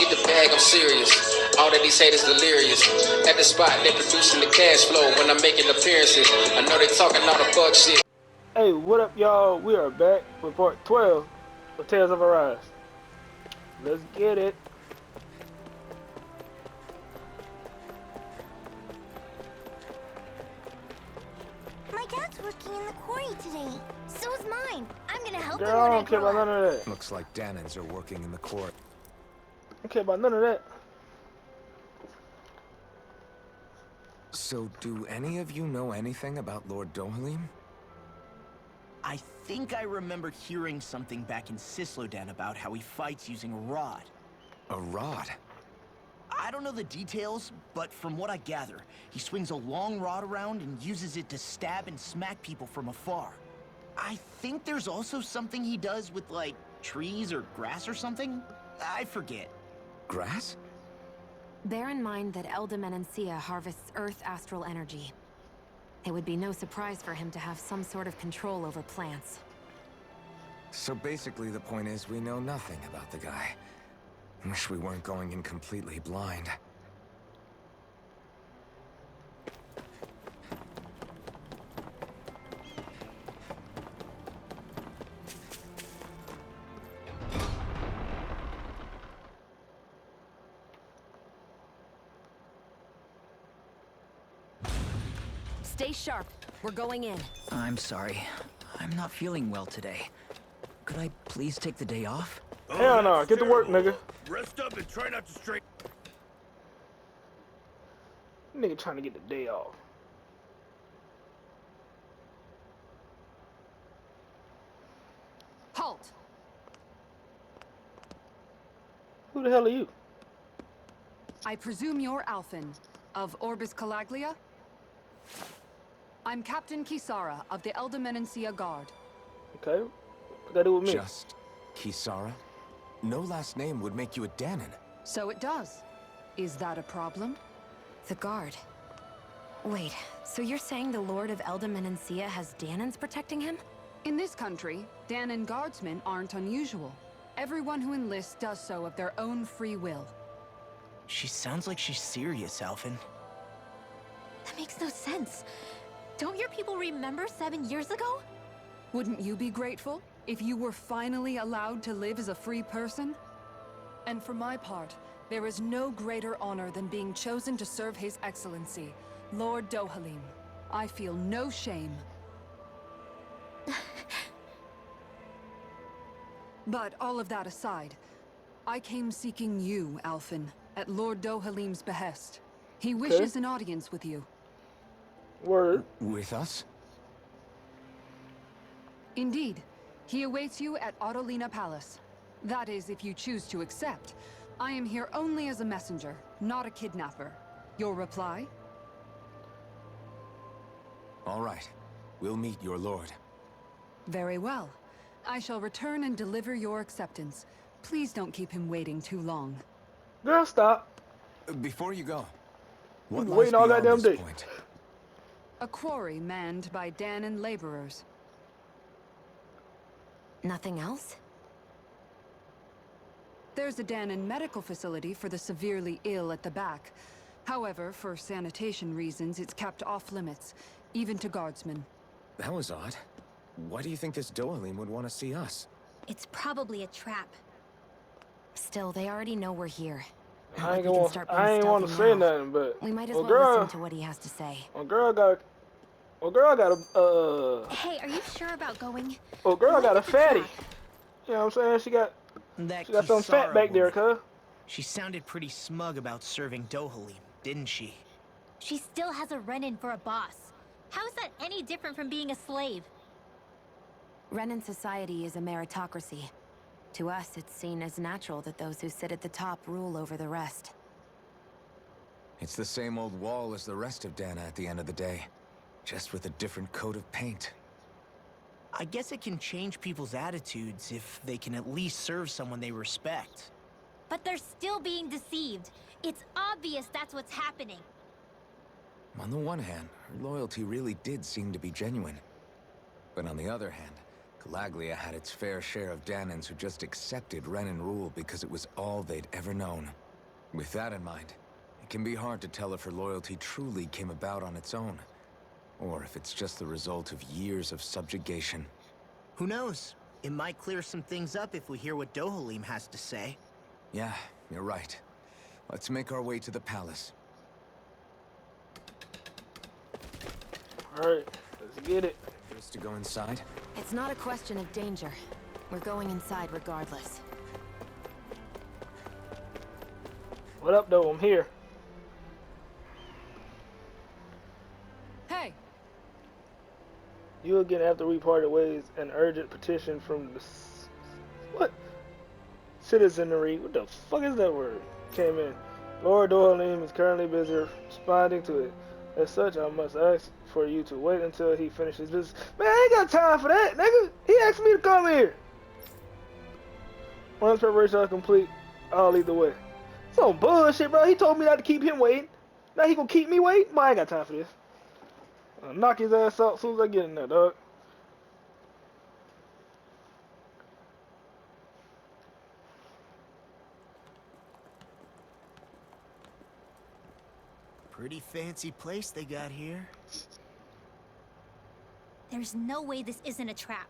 get the bag, I'm serious. All that these haters delirious. At the spot, they producing the cash flow when I'm making appearances. I know they talking all the fuck shit. Hey, what up, y'all? We are back with part 12 of Tales of Arise. Let's get it. My dad's working in the quarry today. So is mine. I'm gonna help Girl, him I when I don't care grow about up. none of that. Looks like Danans are working in the court. I don't care about none of that. So, do any of you know anything about Lord Dohalim? I think I remember hearing something back in Sislodan about how he fights using a rod. A rod? I don't know the details, but from what I gather, he swings a long rod around and uses it to stab and smack people from afar. I think there's also something he does with, like, trees or grass or something? I forget. Grass? Bear in mind that Menencia harvests Earth astral energy. It would be no surprise for him to have some sort of control over plants. So basically the point is we know nothing about the guy. Wish we weren't going in completely blind. Stay sharp. We're going in. I'm sorry. I'm not feeling well today. Could I please take the day off? Hell no, get to work, nigga. Rest up and try not to strain. Nigga trying to get the day off. Halt! Who the hell are you? I presume you're Alphen, of Orbis Calaglia? I'm Captain Kisara of the Menencia Guard. Okay, what that do with me? Just Kisara? No last name would make you a Danan. So it does. Is that a problem? The guard. Wait, so you're saying the Lord of Menencia has Danans protecting him? In this country, Danan guardsmen aren't unusual. Everyone who enlists does so of their own free will. She sounds like she's serious, Alphen. That makes no sense. Don't your people remember 7 years ago? Wouldn't you be grateful if you were finally allowed to live as a free person? And for my part, there is no greater honor than being chosen to serve His Excellency, Lord Dohalim. I feel no shame. But all of that aside, I came seeking you, Alphen, at Lord Dohalim's behest. He wishes an audience with you. Word. With us? Indeed. He awaits you at Autolina Palace. That is, if you choose to accept. I am here only as a messenger, not a kidnapper. Your reply? All right. We'll meet your lord. Very well. I shall return and deliver your acceptance. Please don't keep him waiting too long. Girl, stop. Before you go, what You lies waiting all beyond goddamn this day. point? A quarry manned by Danan laborers. Nothing else? There's a Danan medical facility for the severely ill at the back. However, for sanitation reasons, it's kept off limits, even to guardsmen. That was odd. Why do you think this Dohalim would want to see us? It's probably a trap. Still, they already know we're here. I ain't We can gonna. start being I ain't want to stealthy say now. nothing, but We might as well, well girl, listen to what he has to say. well, girl got a Hey, are you sure about going? girl got a Look at the fatty. trap. You know what I'm saying? She got That some fat Kisara back there, woman. cuz. She sounded pretty smug about serving Dohalim, didn't she? She still has a run-in for a boss. How is that any different from being a slave? Renan society is a meritocracy. To us, it's seen as natural that those who sit at the top rule over the rest. It's the same old wall as the rest of Dana at the end of the day. Just with a different coat of paint. I guess it can change people's attitudes if they can at least serve someone they respect. But they're still being deceived. It's obvious that's what's happening. On the one hand, her loyalty really did seem to be genuine. But on the other hand, Calaglia had its fair share of Danans who just accepted Renan rule because it was all they'd ever known. With that in mind, it can be hard to tell if her loyalty truly came about on its own, or if it's just the result of years of subjugation. Who knows? It might clear some things up if we hear what Dohalim has to say. Yeah, you're right. Let's make our way to the palace. Alright, let's get it. First to go inside? It's not a question of danger. We're going inside regardless. What up, though? I'm here. Hey! You again after we parted ways. An urgent petition from the... What? Citizenry. What the fuck is that word? Came in. Lord Dohalim is currently busy responding to it. As such, I must ask for you to wait until he finishes business. Man, I ain't got time for that, nigga. He asked me to come here. Once preparations are complete, I'll lead the way. Some bullshit, bro. He told me not to keep him waiting. Now he gonna keep me waiting? Man, I ain't got time for this. I'll knock his ass out as soon as I get in there, dog. Pretty fancy place they got here. There's no way this isn't a trap.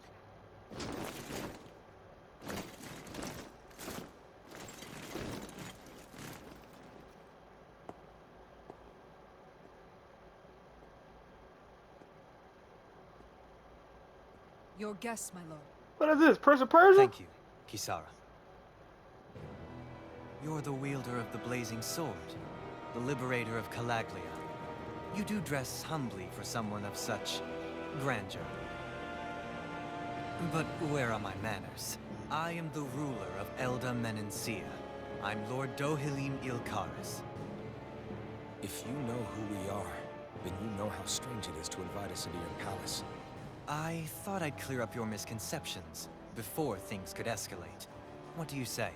Your guests, my lord. What is this? Prince of Persia? Thank you, Kisara. You're the wielder of the blazing sword, the liberator of Calaglia. You do dress humbly for someone of such grandeur. But where are my manners? I am the ruler of Elda Menencia. I'm Lord Dohalim Ilkaris. If you know who we are, then you know how strange it is to invite us into your palace. I thought I'd clear up your misconceptions before things could escalate. What do you say?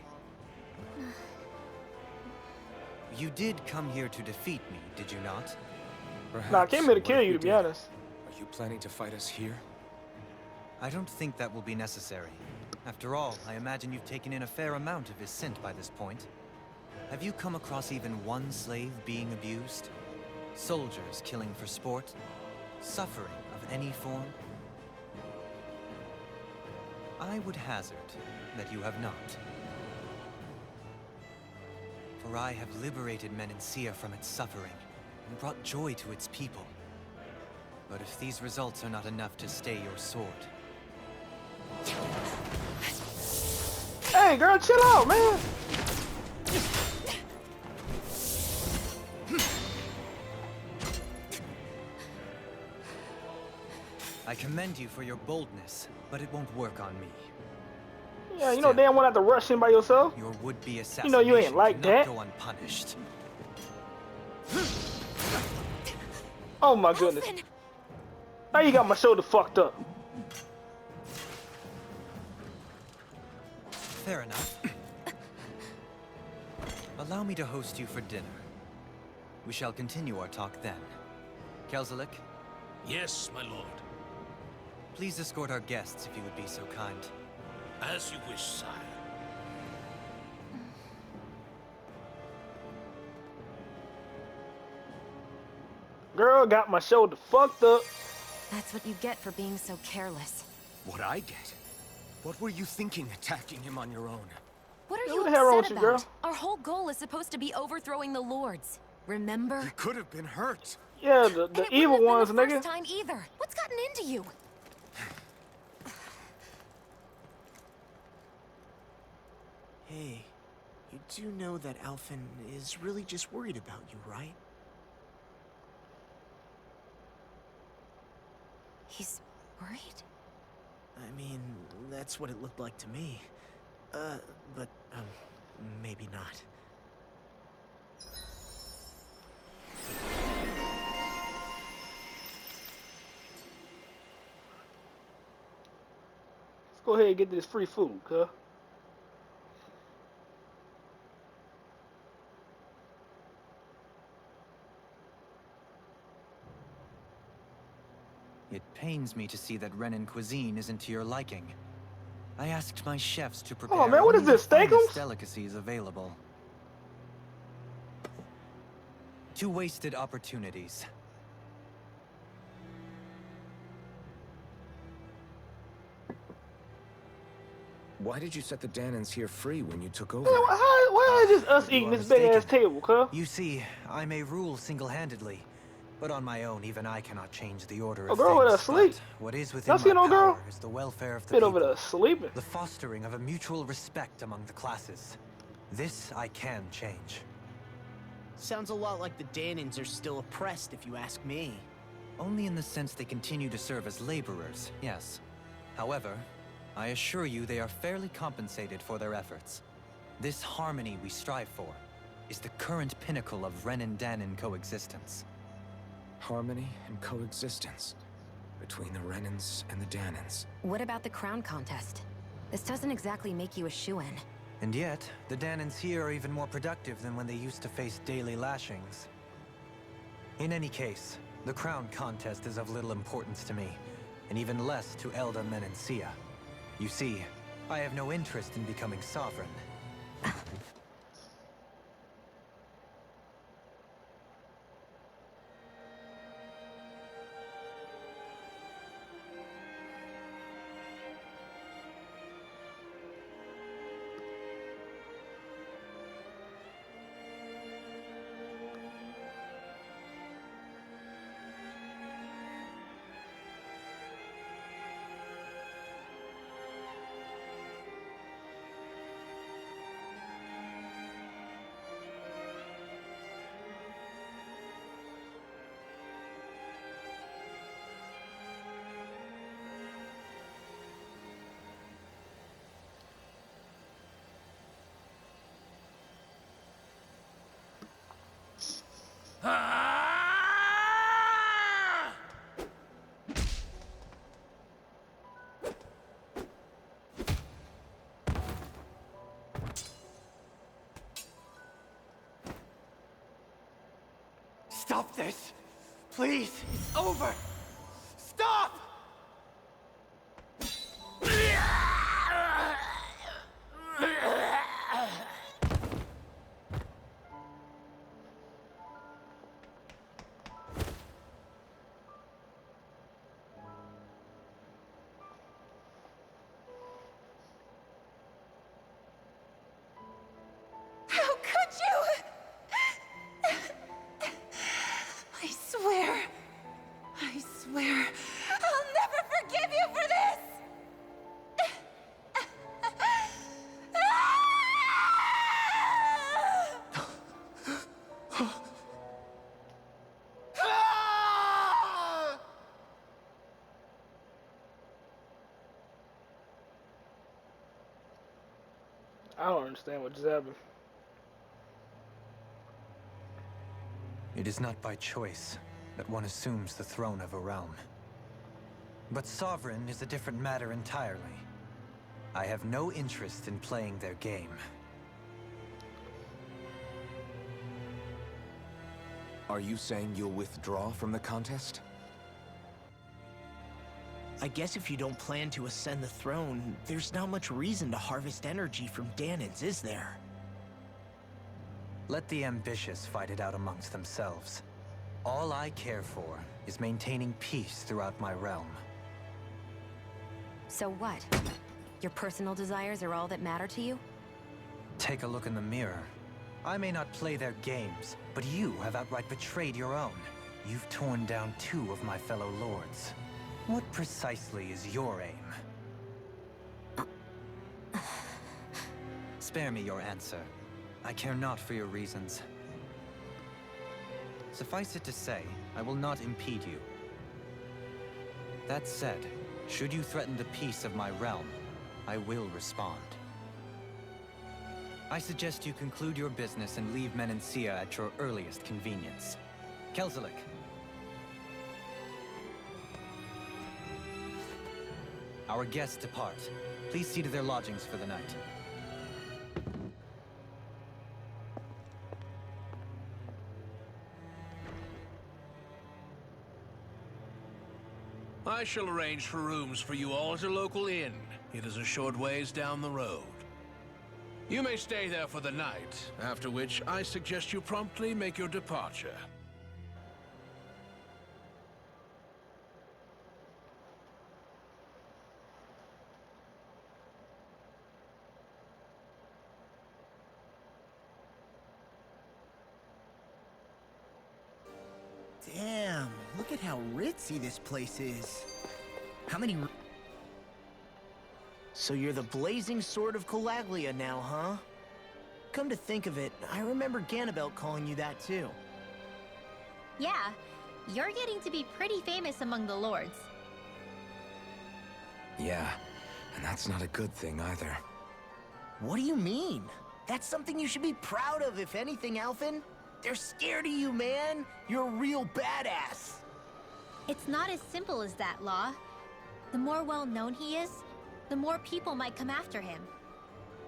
You did come here to defeat me, did you not? Perhaps, Nah, I came here to but kill if you, we to be did, honest. Are you planning to fight us here? I don't think that will be necessary. After all, I imagine you've taken in a fair amount of his scent by this point. Have you come across even one slave being abused? Soldiers killing for sport? Suffering of any form? I would hazard that you have not. For I have liberated Menencia from its suffering and brought joy to its people. But if these results are not enough to stay your sword... Hey, girl, chill out, man. I commend you for your boldness, but it won't work on me. Yeah, you know damn well not to rush in by yourself. Your would-be assassination You know you ain't like cannot that. go unpunished. Oh my goodness. Now you got my shoulder fucked up. Fair enough. Allow me to host you for dinner. We shall continue our talk then. Kelzelik, Yes, my lord. please escort our guests if you would be so kind. As you wish, sire. Girl got my shoulder fucked up. That's what you get for being so careless. What I get? What were you thinking attacking him on your own? What are Yeah, you what the hell wrong upset with you, about? girl? Our whole goal is supposed to be overthrowing the lords. Remember? You could have been hurt. Yeah, And the it evil wouldn't ones, have been the nigga. first time either. What's gotten into you? Hey, you do know that Alphen is really just worried about you, right? He's worried? I mean, that's what it looked like to me. But maybe not. Let's go ahead and get this free food, cuz. It pains me to see that Renin cuisine isn't to your liking. I asked my chefs to prepare Oh man, what is only this, the finest steakums? delicacies available. Two wasted opportunities. Why did you set the Danans here free when you took over? Man, why is just us You eating are this big ass mistaken. table, cuz? You see, I may rule single-handedly, but on my own, even I cannot change the order A of girl things. over there asleep. But what is Y'all within see my no girl? power is the welfare of the Bit people, over there sleeping. the fostering of a mutual respect among the classes. This I can change. Sounds a lot like the Danans are still oppressed, if you ask me. Only in the sense they continue to serve as laborers, yes. However, I assure you they are fairly compensated for their efforts. This harmony we strive for is the current pinnacle of Renin-Danan coexistence. Harmony and coexistence between the Renins and the Danans. What about the crown contest? This doesn't exactly make you a shoo-in. And yet, the Danans here are even more productive than when they used to face daily lashings. In any case, the crown contest is of little importance to me, and even less to Elda Menencia. You see, I have no interest in becoming sovereign. Stop this! Please! It's over! Stop! How could you? I swear, I'll never forgive you for this! I don't understand what just happened. It is not by choice that one assumes the throne of a realm. But sovereign is a different matter entirely. I have no interest in playing their game. Are you saying you'll withdraw from the contest? I guess if you don't plan to ascend the throne, there's not much reason to harvest energy from Danans, is there? Let the ambitious fight it out amongst themselves. All I care for is maintaining peace throughout my realm. So what? Your personal desires are all that matter to you? Take a look in the mirror. I may not play their games, but you have outright betrayed your own. You've torn down 2 of my fellow lords. What precisely is your aim? Spare me your answer. I care not for your reasons. Suffice it to say, I will not impede you. That said, should you threaten the peace of my realm, I will respond. I suggest you conclude your business and leave Menencia at your earliest convenience. Kelzelik. Our guests depart. Please see to their lodgings for the night. I shall arrange for rooms for you all at a local inn. It is a short ways down the road. You may stay there for the night, after which I suggest you promptly make your departure. Damn, look at how ritzy this place is. How many... So you're the blazing sword of Calaglia now, huh? Come to think of it, I remember Ganabelt calling you that too. Yeah, you're getting to be pretty famous among the lords. Yeah, and that's not a good thing either. What do you mean? That's something you should be proud of, if anything, Alphen. They're scared of you, man. You're a real badass. It's not as simple as that, Law. The more well-known he is, the more people might come after him.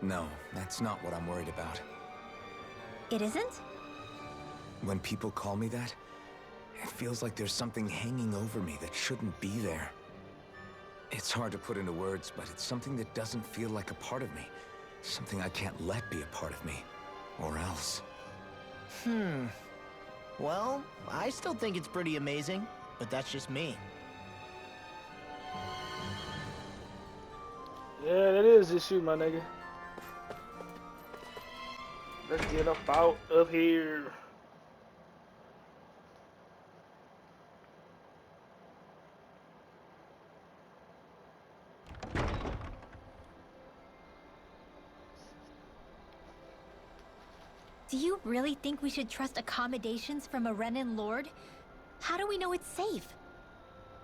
No, that's not what I'm worried about. It isn't? When people call me that, it feels like there's something hanging over me that shouldn't be there. It's hard to put into words, but it's something that doesn't feel like a part of me. Something I can't let be a part of me. Or else. Well, I still think it's pretty amazing, but that's just me. Yeah, that is just you, my nigga. Let's get up out of here. Do you really think we should trust accommodations from a Renan Lord? How do we know it's safe?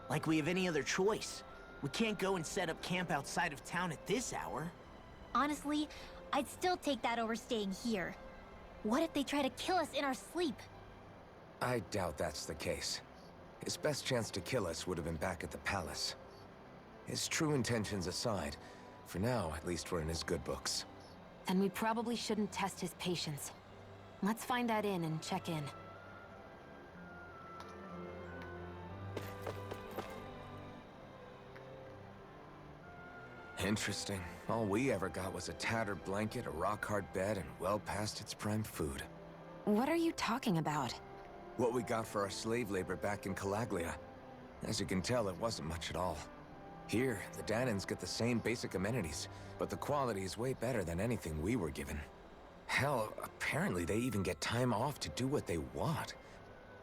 Like we have any other choice. We can't go and set up camp outside of town at this hour. Honestly, I'd still take that over staying here. What if they try to kill us in our sleep? I doubt that's the case. His best chance to kill us would have been back at the palace. His true intentions aside, for now, at least we're in his good books. Then we probably shouldn't test his patience. Let's find that inn and check in. Interesting. All we ever got was a tattered blanket, a rock-hard bed, and well past its prime food. What are you talking about? What we got for our slave labor back in Calaglia. As you can tell, it wasn't much at all. Here, the Danans get the same basic amenities, but the quality is way better than anything we were given. Hell, apparently they even get time off to do what they want.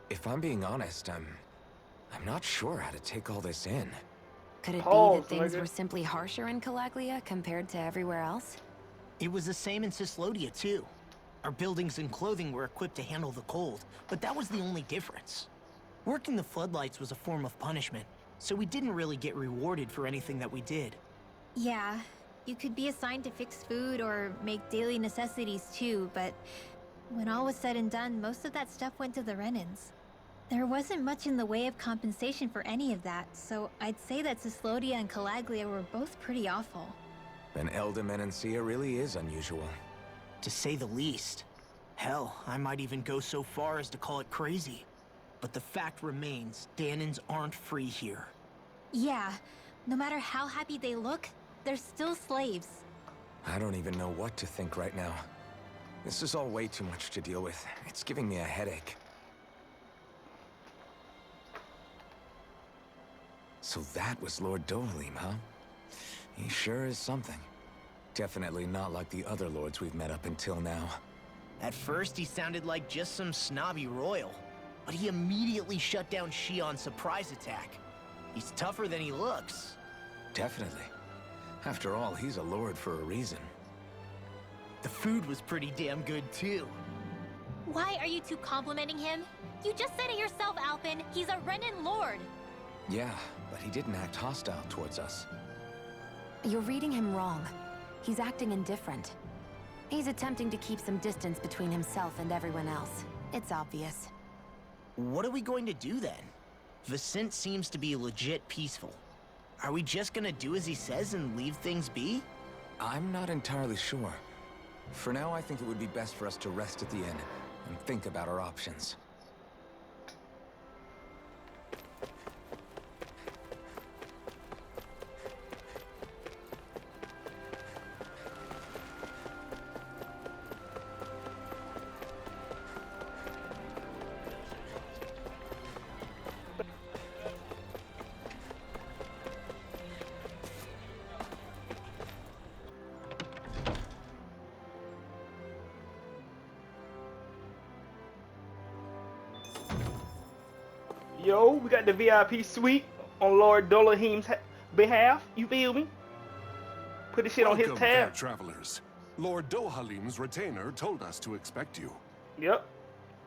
If I'm being honest, I'm not sure how to take all this in. Could it be Pause, that things nigga. were simply harsher in Calaglia compared to everywhere else? It was the same in Cislodia, too. Our buildings and clothing were equipped to handle the cold, but that was the only difference. Working the floodlights was a form of punishment, so we didn't really get rewarded for anything that we did. Yeah, you could be assigned to fix food or make daily necessities too, but when all was said and done, most of that stuff went to the Renans. There wasn't much in the way of compensation for any of that, so I'd say that Cislodia and Calaglia were both pretty awful. Then Menencia really is unusual. To say the least. Hell, I might even go so far as to call it crazy. But the fact remains, Danans aren't free here. Yeah, no matter how happy they look, they're still slaves. I don't even know what to think right now. This is all way too much to deal with. It's giving me a headache. So that was Lord Dohalim, huh? He sure is something. Definitely not like the other lords we've met up until now. At first, he sounded like just some snobby royal. But he immediately shut down Shion's surprise attack. He's tougher than he looks. Definitely. After all, he's a lord for a reason. The food was pretty damn good, too. Why are you two complimenting him? You just said it yourself, Alphen. He's a Renan Lord. Yeah, but he didn't act hostile towards us. You're reading him wrong. He's acting indifferent. He's attempting to keep some distance between himself and everyone else. It's obvious. What are we going to do then? Vicent seems to be legit peaceful. Are we just gonna do as he says and leave things be? I'm not entirely sure. For now, I think it would be best for us to rest at the inn and think about our options. Yo, we got the VIP suite on Lord Dohalim's behalf. You feel me? Put the shit on his Welcome, fair tab. travelers. Lord Dohalim's retainer told us to expect you. Yep.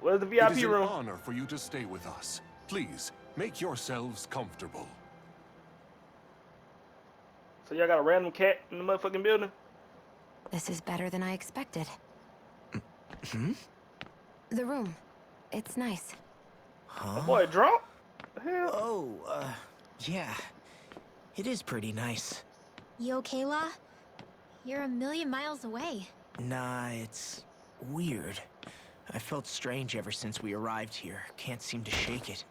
Where's the It VIP is an room? honor for you to stay with us. Please, make yourselves comfortable. So y'all got a random cat in the motherfucking building? This is better than I expected. Hmm? The room. It's nice. Huh? That boy drunk? The hell? Oh, yeah. It is pretty nice. You okay, La? You're a million miles away. Nah, it's weird. I felt strange ever since we arrived here. Can't seem to shake it.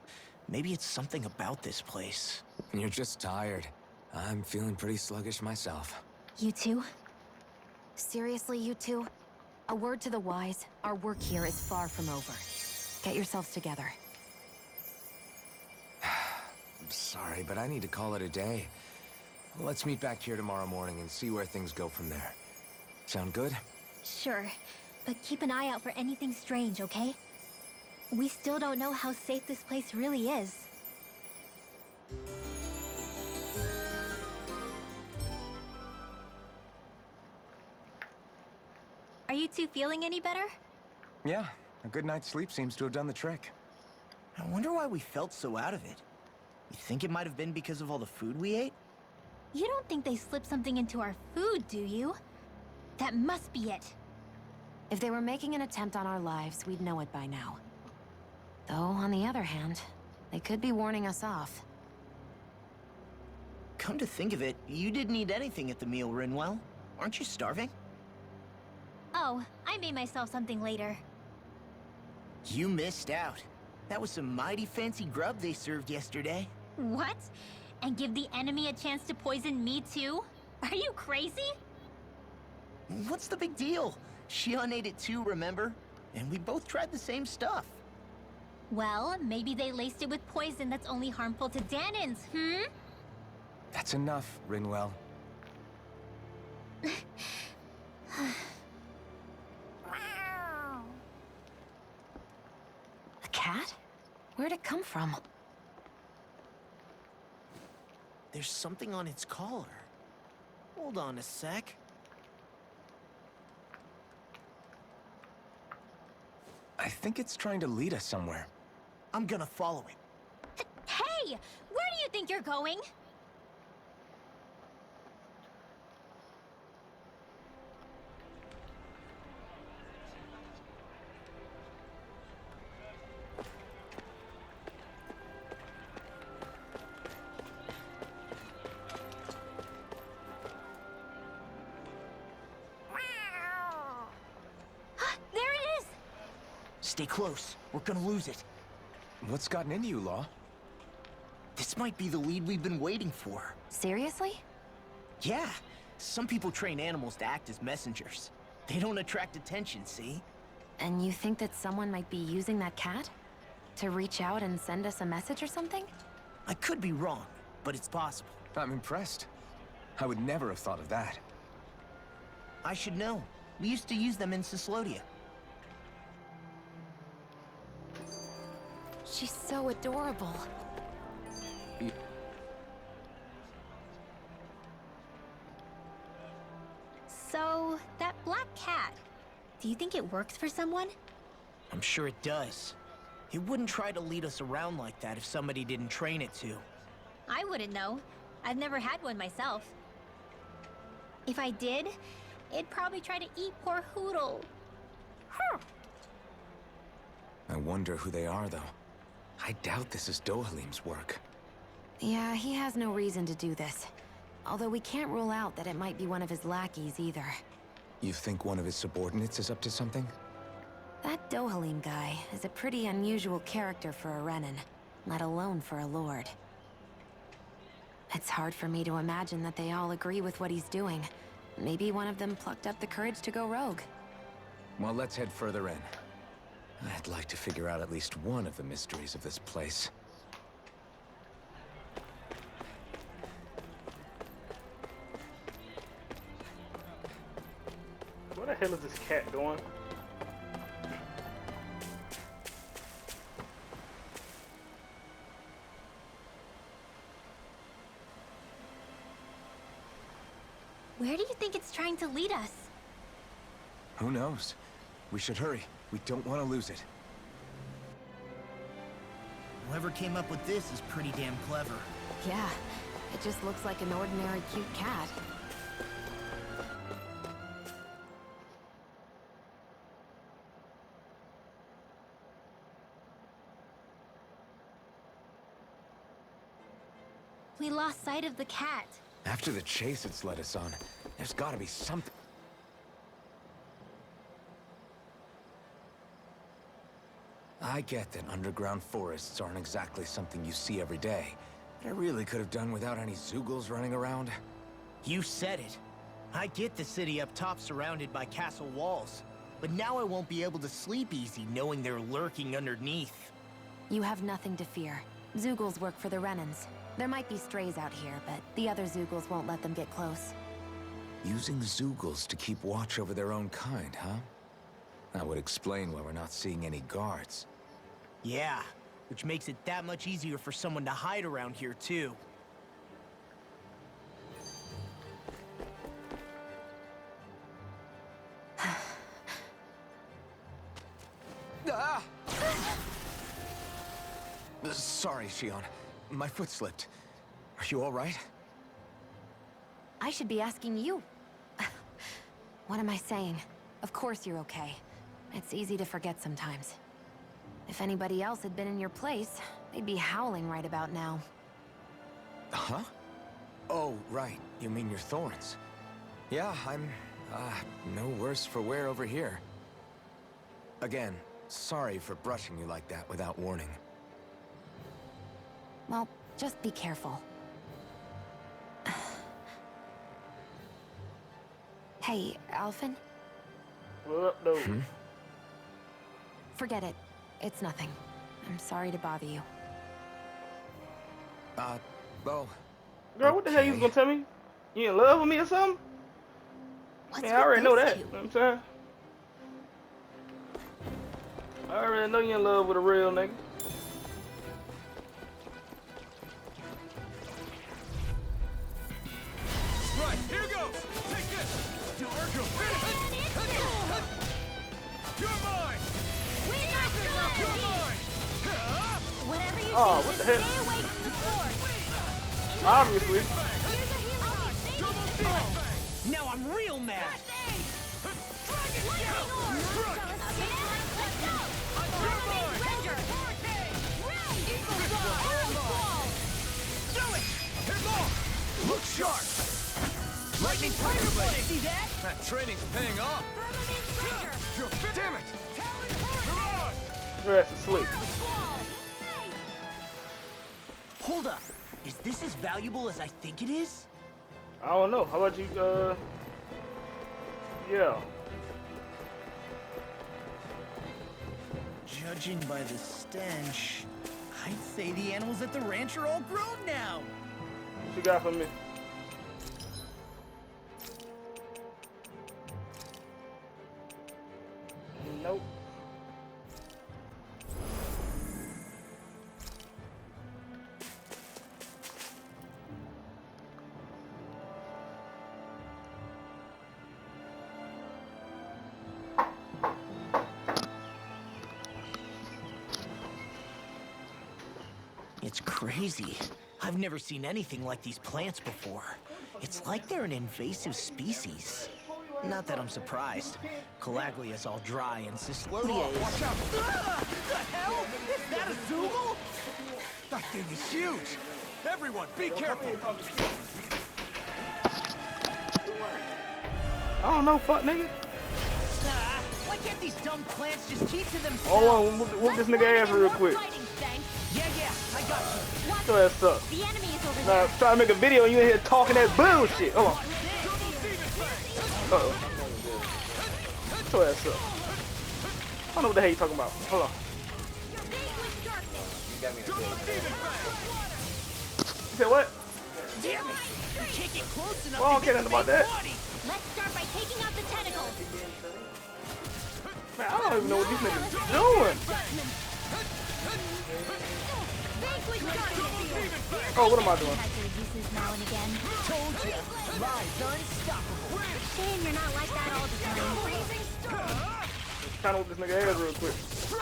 Maybe it's something about this place. You're just tired. I'm feeling pretty sluggish myself. You too? Seriously, you two? A word to the wise, our work here is far from over. Get yourselves together. I'm sorry, but I need to call it a day. Let's meet back here tomorrow morning and see where things go from there. Sound good? Sure, but keep an eye out for anything strange, okay? We still don't know how safe this place really is. Are you two feeling any better? Yeah, a good night's sleep seems to have done the trick. I wonder why we felt so out of it. You think it might have been because of all the food we ate? You don't think they slipped something into our food, do you? That must be it. If they were making an attempt on our lives, we'd know it by now. Though, on the other hand, they could be warning us off. Come to think of it, you didn't eat anything at the meal, Rinwell. Aren't you starving? Oh, I made myself something later. You missed out. That was some mighty fancy grub they served yesterday. What? And give the enemy a chance to poison me too? Are you crazy? What's the big deal? Shion ate it too, remember? And we both tried the same stuff. Well, maybe they laced it with poison that's only harmful to Danins, hmm? That's enough, Rinwell. A cat? Where'd it come from? There's something on its collar. Hold on a sec. I think it's trying to lead us somewhere. I'm gonna follow it. Hey! Where do you think you're going? There it is! Stay close. We're gonna lose it. What's gotten into you, Law? This might be the lead we've been waiting for. Seriously? Yeah. Some people train animals to act as messengers. They don't attract attention, see? And you think that someone might be using that cat? To reach out and send us a message or something? I could be wrong, but it's possible. I'm impressed. I would never have thought of that. I should know. We used to use them in Cyslodia. She's so adorable. So, that black cat, do you think it works for someone? I'm sure it does. It wouldn't try to lead us around like that if somebody didn't train it to. I wouldn't know. I've never had one myself. If I did, it'd probably try to eat poor Hoodle. I wonder who they are, though. I doubt this is Dohalim's work. Yeah, he has no reason to do this. Although we can't rule out that it might be one of his lackeys either. You think one of his subordinates is up to something? That Dohalim guy is a pretty unusual character for a Renin, let alone for a Lord. It's hard for me to imagine that they all agree with what he's doing. Maybe one of them plucked up the courage to go rogue. Well, let's head further in. I'd like to figure out at least one of the mysteries of this place. Where the hell is this cat going? Where do you think it's trying to lead us? Who knows? We should hurry. We don't want to lose it. Whoever came up with this is pretty damn clever. Yeah, it just looks like an ordinary cute cat. We lost sight of the cat. After the chase it's led us on, there's gotta be something. I get that underground forests aren't exactly something you see every day, but I really could have done without any Zeugles running around. You said it. I get the city up top surrounded by castle walls, but now I won't be able to sleep easy knowing they're lurking underneath. You have nothing to fear. Zeugles work for the Renans. There might be strays out here, but the other Zeugles won't let them get close. Using Zeugles to keep watch over their own kind, huh? That would explain why we're not seeing any guards. Yeah, which makes it that much easier for someone to hide around here, too. Ah! Sorry, Shion. My foot slipped. Are you all right? I should be asking you. What am I saying? Of course you're okay. It's easy to forget sometimes. If anybody else had been in your place, they'd be howling right about now. Huh? Oh, right. You mean your thorns. Yeah, I'm, no worse for wear over here. Again, sorry for brushing you like that without warning. Well, just be careful. Hey, Alphen? What up, though? Forget it. It's nothing. I'm sorry to bother you. Well... Girl, what the hell you was gonna tell me? You in love with me or something? What's Man, I already with know those that. two? You know what I'm saying? I already know you in love with a real nigga. Right, here goes! Take this! You're mine! You're mine! Whatever you Oh, do, what the just heck? stay away from the sword. Obviously. Now I'm real mad! Look sharp! Lightning Tiger Blade! See that? That training's paying off! Damn it! Your ass is asleep. Hold up. Is this as valuable as I think it is? I don't know. How about you, yeah. Judging by the stench, I'd say the animals at the ranch are all grown now. What you got for me? Nope. It's crazy. I've never seen anything like these plants before. It's like they're an invasive species. Not that I'm surprised. Calaglia's all dry and Cislodia is... Watch out! The hell? Is that a Zoogle? That thing is huge! Everyone, be careful! I don't know, fuck nigga. Why can't these dumb plants just keep to themselves? Hold on, whoop this nigga ass real quick. Yeah, I got you. Your ass up. The enemy is over Now, there. trying to make a video and you in here talking that bullshit. Hold on. Uh-oh. Your ass up. I don't know what the hell you talking about. Hold on. You said what? Damn it! You can't get close enough Well, I don't to care get nothing about the that. big body. Let's start by taking out the tentacles. Man, I don't even know what these niggas doing. Big Oh, what am I doing? Has their uses now and again. Told ya, live's unstoppable. Shame you're not like that all the time. Trying to whip this nigga ass real quick. Here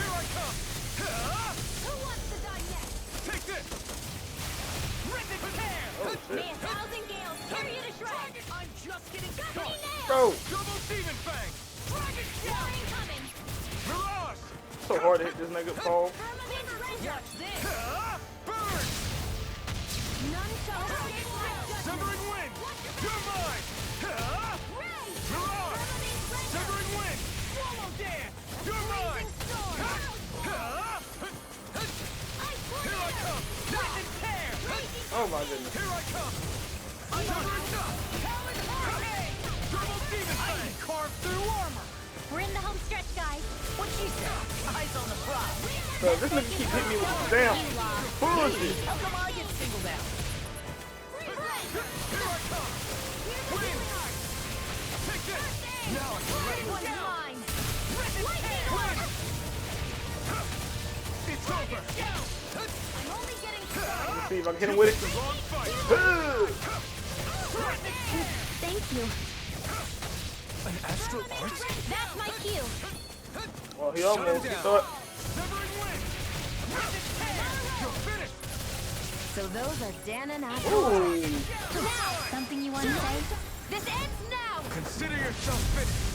I come! Who wants to die next? Take this! Rip and tear! Oh, shit. May 1,000 gales tear you to shreds! I'm just getting Company nails! Bro, Double Demon Fang! Dragon War incoming! Mirage! so hard to hit this nigga, Paul. Firmament surrender! Watch this! Burn! None shall escape my judgment! Severing Wind! You're mine! Ray! Mirage! Firmament Severing Wind! Swallow Dance! You're mine! Storm! Here I come! Rip and tear! Oh my goodness. Here I come! Double Demon Fang! Carve through armor! We're in the home stretch, guys. What she said? Eyes on the prize! So this nigga keep hitting me with this damn bullshit. How come I get singled out? Here I come! Wind! Take this! Now it's ready! One's mine. Rip and tear! Wind! It's over! I'm only getting started. Let's see if I can hit him with it. Long fight! Thank you. An astral art? That's my cue. Well, he almost thought. Severing Wind! Rip and tear! You're finished! So those are Dan and Ash. Ooh. Now, something you want to say? This ends now. Consider yourself finished!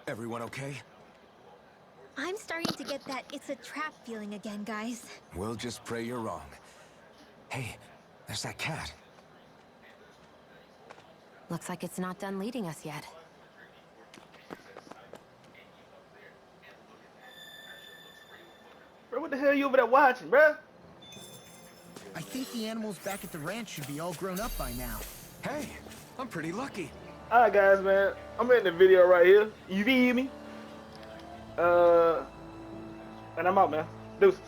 Everyone okay? I'm starting to get that it's a trap feeling again, guys. We'll just pray you're wrong. Hey, there's that cat. Looks like it's not done leading us yet. Bro, what the hell you over there watching, bro? I think the animals back at the ranch should be all grown up by now. Hey, I'm pretty lucky. Alright guys, man, I'm ending the video right here. You feel me? And I'm out, man. Deuces.